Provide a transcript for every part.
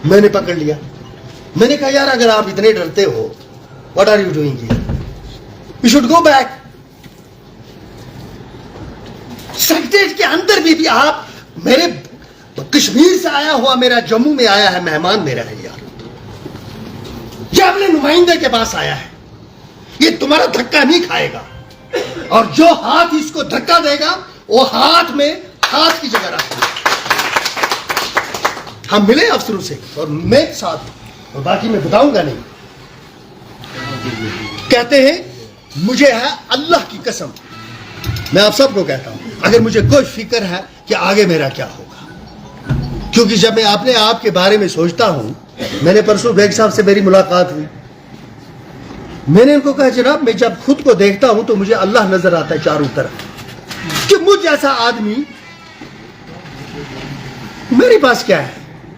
میں نے پکڑ لیا. میں نے کہا یار اگر آپ اتنے ڈرتے ہو, what are you doing here? You should go back. Secretariat کے اندر بھی آپ میرے کشمیر سے آیا ہوا میرا جموں میں آیا ہے مہمان میرا ہے یار, یہ اپنے نمائندے کے پاس آیا ہے, یہ تمہارا دھکا نہیں کھائے گا, اور جو ہاتھ اس کو دھکا دے گا وہ ہاتھ میں ہاتھ کی جگہ رکھے. ہم ملے افسروں سے اور میں ساتھ, اور باقی میں بتاؤں گا نہیں. کہتے ہیں مجھے ہے اللہ کی قسم, میں آپ سب کو کہتا ہوں, اگر مجھے کوئی فکر ہے کہ آگے میرا کیا ہوگا, کیونکہ جب میں اپنے آپ کے بارے میں سوچتا ہوں, میں نے پرسوں بیگ صاحب سے میری ملاقات ہوئی, میں نے ان کو کہا جناب میں جب خود کو دیکھتا ہوں تو مجھے اللہ نظر آتا ہے چاروں طرف, کہ مجھ جیسا آدمی میرے پاس کیا ہے,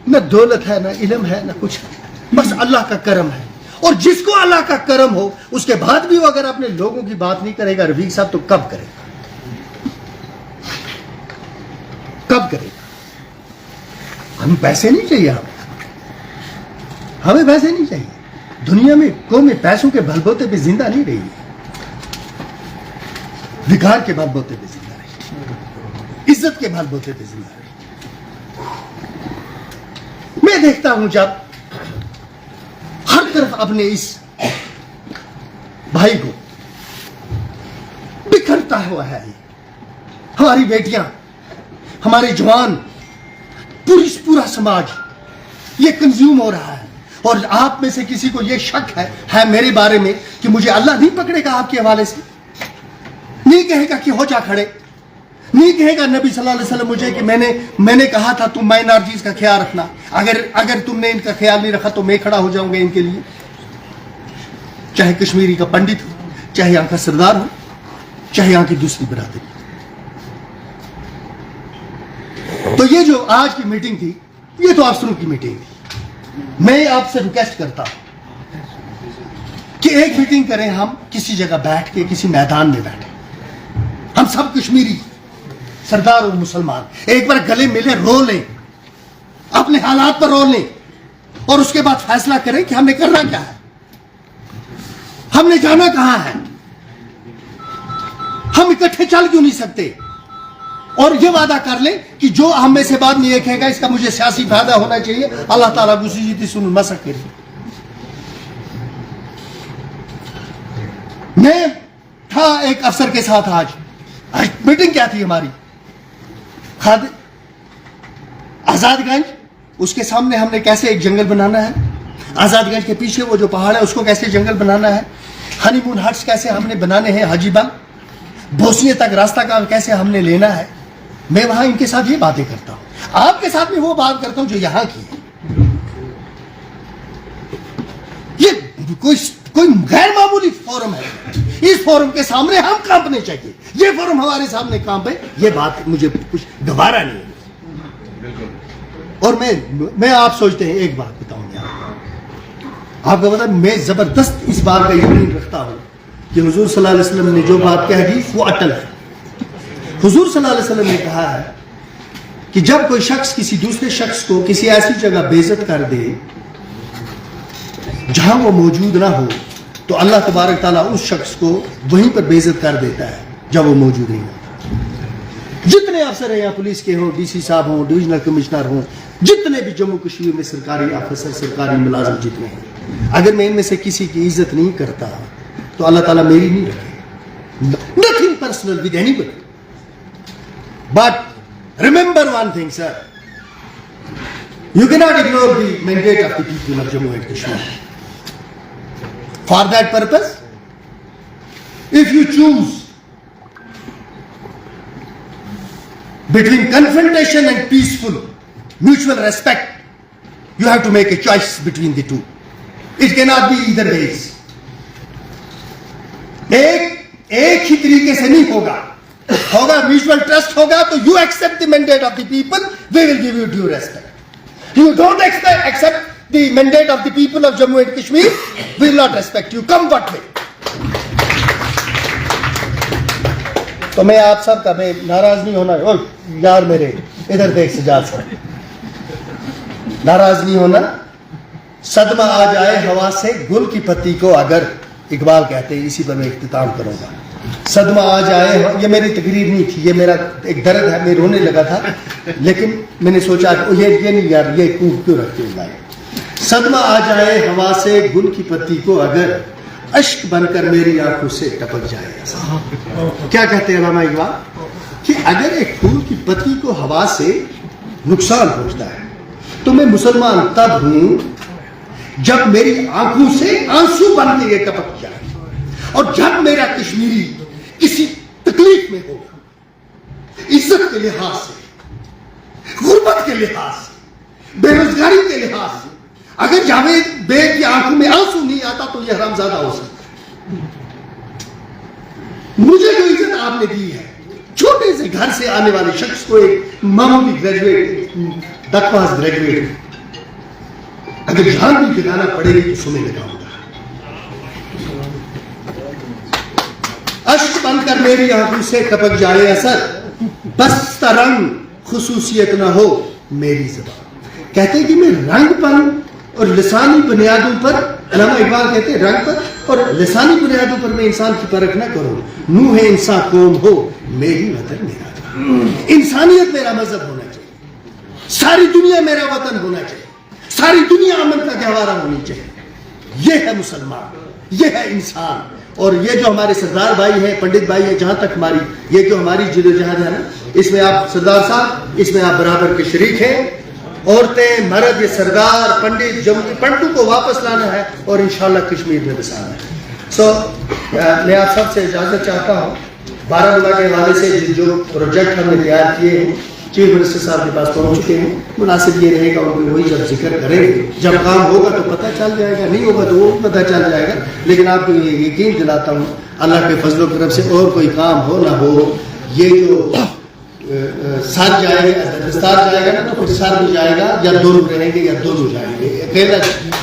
نہ دولت ہے, نہ علم ہے, نہ کچھ ہے, بس اللہ کا کرم ہے. اور جس کو اللہ کا کرم ہو اس کے بعد بھی وہ اگر اپنے لوگوں کی بات نہیں کرے گا رفیق صاحب, تو کب کرے گا, کب کرے گا. ہمیں پیسے نہیں چاہیے, ہمیں پیسے نہیں چاہیے. دنیا میں قومیں پیسوں کے بل بوتے پہ زندہ نہیں رہی ہے, وقار کے بل بوتے پہ زندہ رہی, عزت کے بل بوتے پہ زندہ رہی. میں دیکھتا ہوں جب ہر طرف اپنے اس بھائی کو بکھرتا ہوا ہے, ہماری بیٹیاں, ہمارے جوان, پورا سماج یہ کنزیوم ہو رہا ہے. اور آپ میں سے کسی کو یہ شک ہے میرے بارے میں کہ مجھے اللہ نہیں پکڑے گا آپ کے حوالے سے, نہیں کہے گا کہ ہو جا کھڑے, نہیں کہے گا نبی صلی اللہ علیہ وسلم مجھے کہ میں نے کہا تھا تم مائنارٹیز کا خیال رکھنا, اگر تم نے ان کا خیال نہیں رکھا تو میں کھڑا ہو جاؤں گا ان کے لیے, چاہے کشمیری کا پنڈت ہو, چاہے یہاں کا سردار ہو, چاہے یہاں کی دوسری برادری. تو یہ جو آج کی میٹنگ تھی یہ تو افسروں کی میٹنگ تھی. میں آپ سے ریکویسٹ کرتا ہوں کہ ایک میٹنگ کریں, ہم کسی جگہ بیٹھ کے کسی میدان میں بیٹھیں, ہم سب کشمیری سردار اور مسلمان ایک بار گلے ملے, رو لیں, اپنے حالات پر رو لیں, اور اس کے بعد فیصلہ کریں کہ ہم نے کرنا کیا ہے, ہم نے جانا کہاں ہے. ہم اکٹھے چل کیوں نہیں سکتے, اور یہ وعدہ کر لیں کہ جو ہم میں سے بعد میں یہ کہے گا اس کا مجھے سیاسی فائدہ ہونا چاہیے, اللہ تعالیٰ گسی جیتی سن مسک کرے. میں تھا ایک افسر کے ساتھ, آج میٹنگ کیا تھی ہماری, آزاد گنج, اس کے سامنے ہم نے کیسے ایک جنگل بنانا ہے, آزاد گنج کے پیچھے وہ جو پہاڑ ہے اس کو کیسے جنگل بنانا ہے, ہنی مون ہٹس کیسے ہم نے بنانے ہیں, حاجی بل بوسنیے تک راستہ کا کیسے ہم نے لینا ہے. میں وہاں ان کے ساتھ یہ باتیں کرتا ہوں, آپ کے ساتھ بھی وہ بات کرتا ہوں جو یہاں کی ہے. یہ کوئی غیر معمولی فورم ہے, اس فورم کے سامنے ہم کانپنے چاہیے, یہ فورم ہمارے سامنے کانپے, یہ بات مجھے کچھ گوارا نہیں ہے. اور میں آپ سوچتے ہیں, ایک بات بتاؤں گا آپ کو, پتا میں زبردست اس بات کا یقین رکھتا ہوں کہ حضور صلی اللہ علیہ وسلم نے جو بات کہہ دی وہ اٹل ہے. حضور صلی اللہ علیہ وسلم نے کہا ہے کہ جب کوئی شخص کسی دوسرے شخص کو کسی ایسی جگہ بے عزت کر دے جہاں وہ موجود نہ ہو, تو اللہ تبارک تعالیٰ اس شخص کو وہیں پر بے عزت کر دیتا ہے جب وہ موجود نہیں ہوتا. جتنے افسر ہیں, یا پولیس کے ہوں, ڈی سی صاحب ہوں, ڈویژنل کمشنر ہوں, جتنے بھی جموں کشمیر میں سرکاری افسر, سرکاری ملازم جتنے ہیں, اگر میں ان میں سے کسی کی عزت نہیں کرتا تو اللہ تعالیٰ میری نہیں رکھے. Nothing personal with anybody. But remember one thing, sir. You cannot ignore the mandate of the people of Jammu and Kashmir. For that purpose, if you choose between confrontation and peaceful mutual respect, you have to make a choice between the two. It cannot be either ways. ایک ہی طریقے سے نہیں ہوگا mutual trust ہوگا تو you accept the mandate of the people, we will give you due respect. You don't accept the mandate of the people of Jammu and Kashmir, we will not respect you, come what way. تو میں آپ سب کا, میں ناراض نہیں ہونا, یار میرے ادھر دیکھ سجاد صاحب, ناراض نہیں ہونا. صدمہ آ جائے ہوا سے گل کی پتی کو اگر, اقبال کہتے ہیں, اسی پر میں اختتام کروں گا. صدمہ آ جائے, یہ میری تقریر نہیں تھی, یہ میرا ایک درد ہے, میں رونے لگا تھا, لیکن میں نے سوچا یہ نہیں یار, یہ کیوں رکھتے ہو گائے. صدمہ آ جائے ہوا سے گل کی پتی کو اگر, اشک بن کر میری آنکھوں سے ٹپک جائے. کیا کہتے ہیں علامہ اقبال کہ اگر ایک پھول کی پتی کو ہوا سے نقصان پہنچتا ہے تو میں مسلمان تب ہوں جب میری آنکھوں سے آنسو بن کے یہ ٹپک جائے, اور جب میرا کشمیری کسی تکلیف میں ہو, عزت کے لحاظ سے, غربت کے لحاظ سے, بے روزگاری کے لحاظ سے, اگر جاوید بیگ کی آنکھوں میں آنسو نہیں آتا تو یہ حرامزادہ ہو سکتا. مجھے جو عزت آپ نے دی ہے, چھوٹے سے گھر سے آنے والے شخص کو, ایک معمولی گریجویٹ, دکواز گریجویٹ, اگر جان بھی لگانا پڑے گی تو سمیں لگاؤں گا. اشک بن کر میری آنکھوں سے ٹپک جائے اثر, بس رنگ خصوصیت نہ ہو میری زبان. کہتے ہیں کہ میں رنگ پر اور لسانی بنیادوں پر, علامہ اقبال کہتے ہیں رنگ پر اور لسانی بنیادوں پر میں انسان کی پرکھ نہ کروں. نوح انسان قوم ہو میری وطن میرا. انسانیت میرا مذہب ہونا چاہیے, ساری دنیا میرا وطن ہونا چاہیے, ساری دنیا امن کا گہوارہ ہونی چاہیے. یہ ہے مسلمان, یہ ہے انسان. اور یہ جو ہمارے سردار بھائی ہیں, پنڈت بھائی ہیں, جہاں تک ہماری یہ جو ہماری جدوجہد ہے نا, اس میں آپ سردار صاحب, اس میں آپ برابر کے شریک ہیں. عورتیں, مرد, یہ سردار, پنڈت, جمہوری پنڈتوں کو واپس لانا ہے اور انشاءاللہ کشمیر میں بسانا ہے. میں آپ سب سے اجازت چاہتا ہوں. بارہمولہ کے حوالے سے جو پروجیکٹ ہم نے تیار کیے ہیں, چیف منسٹر صاحب کے پاس پہنچ چکے ہیں. مناسب یہ رہے گا ان کو وہی جب ذکر کریں گے, جب کام ہوگا تو پتہ چل جائے گا, نہیں ہوگا تو وہ پتہ چل جائے گا. لیکن آپ کو یہ یقین دلاتا ہوں اللہ کے فضل و کرم سے اور کوئی کام ہو نہ ہو, یہ جو سر جائے گا, دستار جائے گا نا, تو پھر سر بھی جائے گا, یا دونوں رہیں گے یا دونوں جائیں گے. اکیلا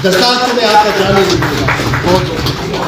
دستار کو میں آپ کا جانے نہیں دوں گا.